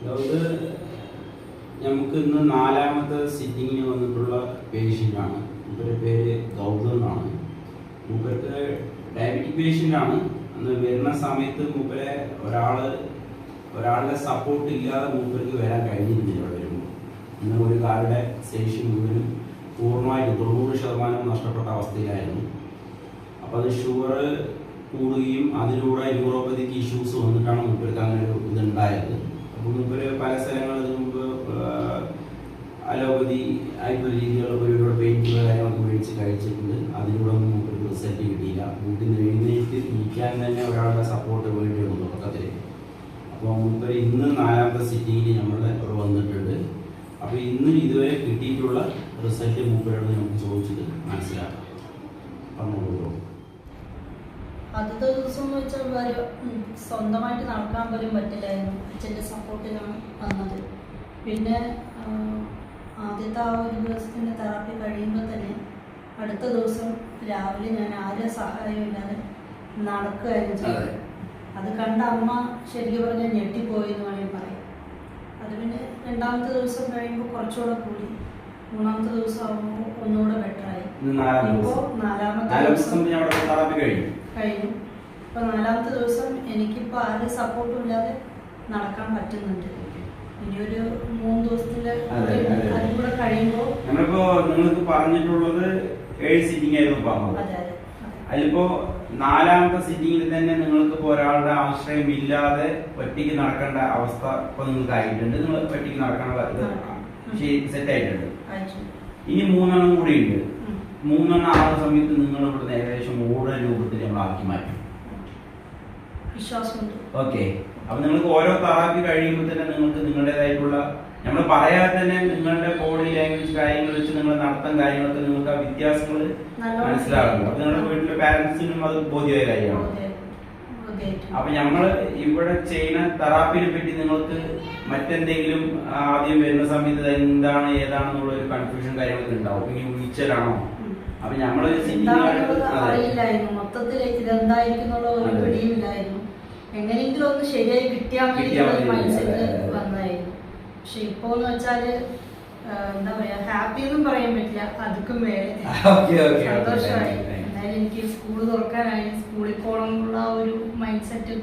അതായത് നമുക്ക് ഇന്ന് 4ാമത്തെ സിറ്റിങ്ങിന് വന്നിട്ടുള്ള പേഷ്യൻ്റാണ്. മൂപ്പരുടെ പേര് ഗൗതം എന്നാണ്. മൂപ്പർക്ക് ഡയബറ്റിക് പേഷ്യൻ്റാണ്. അന്ന് വരുന്ന സമയത്ത് മൂപ്പരെ ഒരാളുടെ സപ്പോർട്ട് ഇല്ലാതെ മൂപ്പർക്ക് വരാൻ കഴിഞ്ഞിരുന്നില്ല. ഇവിടെ വരുമ്പോൾ ഇന്ന് ഒരു കാരുടെ ശേഷി മുഴുവനും പൂർണ്ണമായിട്ട് 90% നഷ്ടപ്പെട്ട അവസ്ഥയിലായിരുന്നു. അപ്പോൾ അത് ഷുഗർ കൂടുകയും അതിലൂടെ ന്യൂറോപ്പതിക് ഇഷ്യൂസ് വന്നിട്ടാണ് മൂപ്പർക്ക് അങ്ങനെ ഒരു ഇതുണ്ടായത്. അപ്പോൾ മൂപ്പര് പല സ്ഥലങ്ങളിൽ മുമ്പ് അലോപ്പതി ആയിട്ടുള്ള രീതികളുള്ള ഒരുപാട് പെയിൻറ്റുകൾ കാര്യങ്ങളൊക്കെ മേടിച്ച് കഴിച്ചിട്ടുണ്ട്. അതിലൂടെ ഒന്നും മൂപ്പർക്ക് റിസൾട്ട് കിട്ടിയില്ല. വീട്ടിൽ നിന്ന് എഴുന്നേറ്റ് ഇരിക്കാൻ തന്നെ ഒരാളുടെ സപ്പോർട്ട് വേണ്ടി വന്നു തുടക്കത്തിൽ. അപ്പോൾ മൂപ്പര് ഇന്ന് 4ാമത്തെ സിറ്റിങ്ങിൽ നമ്മളുടെ ഇവിടെ വന്നിട്ടുണ്ട്. അപ്പോൾ ഇന്ന് ഇതുവരെ കിട്ടിയിട്ടുള്ള റിസൾട്ട് മൂപ്പരോട് നമുക്ക് ചോദിച്ചിട്ട് മനസ്സിലാക്കാം. പറഞ്ഞോളൂ. ആദ്യത്തെ ദിവസം എന്ന് വെച്ചാൽ സ്വന്തമായിട്ട് നടക്കാൻ പോലും പറ്റില്ലായിരുന്നു. അച്ഛൻ്റെ സപ്പോർട്ടിലാണ് വന്നത്. പിന്നെ ആദ്യത്തെ ആ ഒരു ദിവസത്തിൻ്റെ തെറാപ്പി കഴിയുമ്പോൾ തന്നെ അടുത്ത ദിവസം രാവിലെ ഞാൻ ആരും സഹായം ഇല്ലാതെ നടക്കുകയായിരുന്നു ചെയ്തത്. അത് കണ്ട അമ്മ ശരിക്കും പറഞ്ഞാൽ ഞെട്ടിപ്പോയി എന്ന് വേണമെങ്കിൽ പറയാം. അത് പിന്നെ 2ാമത്തെ ദിവസം കഴിയുമ്പോൾ കുറച്ചുകൂടെ കൂടി, 3ാമത്തെ ദിവസം ആകുമ്പോൾ ഒന്നുകൂടെ ബെറ്ററായി. ഇപ്പോൾ 4ാമത്തെ ദിവസം കഴിഞ്ഞു. ഇപ്പോൾ 4ാമത്തെ ദിവസം എനിക്കിപ്പോൾ ആരും സപ്പോർട്ടും ഇല്ലാതെ നടക്കാൻ പറ്റുന്നുണ്ട്. ഇനിയൊരു 3 ദിവസത്തിൻ്റെ അതും കൂടെ കഴിയുമ്പോൾ നിങ്ങൾക്ക് പറഞ്ഞിട്ടുള്ളത് 7 സിറ്റിംഗ് ആയിരുന്നു പറഞ്ഞത്. അതിലിപ്പോ 4ാമത്തെ സിറ്റിംഗിൽ തന്നെ നിങ്ങൾക്ക് ഒരാളുടെ ആശ്രയം ഇല്ലാതെ ഒറ്റയ്ക്ക് നടക്കേണ്ട അവസ്ഥ ഇപ്പൊ നിങ്ങൾക്ക് ആയിട്ടുണ്ട്. നിങ്ങൾ ഒറ്റയ്ക്ക് നടക്കേണ്ട സെറ്റ് ആയിട്ടുണ്ട്. ഇനി 3 കൂടി ഉണ്ട്. 3 ആവുന്ന സമയത്ത് നിങ്ങൾ ഇവിടുന്ന് ഏകദേശം ഓരോ രൂപത്തിൽ നമ്മൾ ആക്കി മാറ്റും. ഓക്കെ. അപ്പൊ നിങ്ങൾക്ക് ഓരോ തെറാപ്പി കഴിയുമ്പോൾ തന്നെ നിങ്ങൾക്ക് നിങ്ങളുടേതായിട്ടുള്ള നമ്മൾ പറയാതെ തന്നെ നിങ്ങളുടെ ബോഡി ലാംഗ്വേജ് കാര്യങ്ങൾ വെച്ച് നിങ്ങൾ നടത്താൻ കാര്യങ്ങളൊക്കെ നിങ്ങൾക്ക് ആ വ്യത്യാസങ്ങൾ മനസ്സിലാകും. അപ്പൊ നിങ്ങളുടെ വീട്ടിലെ പാരന്റ്സിനും അത് ബോധ്യമായ കാര്യമാണ്. അപ്പൊ നമ്മൾ ഇവിടെ ചെയ്യുന്ന തെറാപ്പിനെ പറ്റി നിങ്ങൾക്ക് മറ്റെന്തെങ്കിലും ആദ്യം വരുന്ന സമയത്ത് എന്താണ് ഏതാണെന്നുള്ള ഒരു കൺഫ്യൂഷൻ കാര്യങ്ങളൊക്കെ ഉണ്ടാവും. ഇനി വീഴ്ചയിലാണോ? അപ്പൊ നമ്മള് അറിയില്ലായിരുന്നു, മൊത്തത്തിൽ ഇതെന്തായിരിക്കുന്നുള്ള ഒരു പിടിയില്ലായിരുന്നു. എങ്ങനെയെങ്കിലും ഒന്ന് ശരിയായി കിട്ടിയാൽ മൈൻഡ് സെറ്റ് വന്നായിരുന്നു. പക്ഷെ ഇപ്പോ എന്ന് വെച്ചാല് എന്താ പറയാ, ഹാപ്പി എന്നും പറയാൻ പറ്റില്ല, അതുക്കും വേറെ സന്തോഷമായി. എന്തായാലും എനിക്ക് സ്കൂൾ തുറക്കാനായി, സ്കൂളിൽ പോകണമെന്നുള്ള ഒരു മൈൻഡ് സെറ്റ്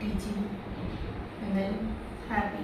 ടീച്ചിങ്. എന്തായാലും ഹാപ്പി.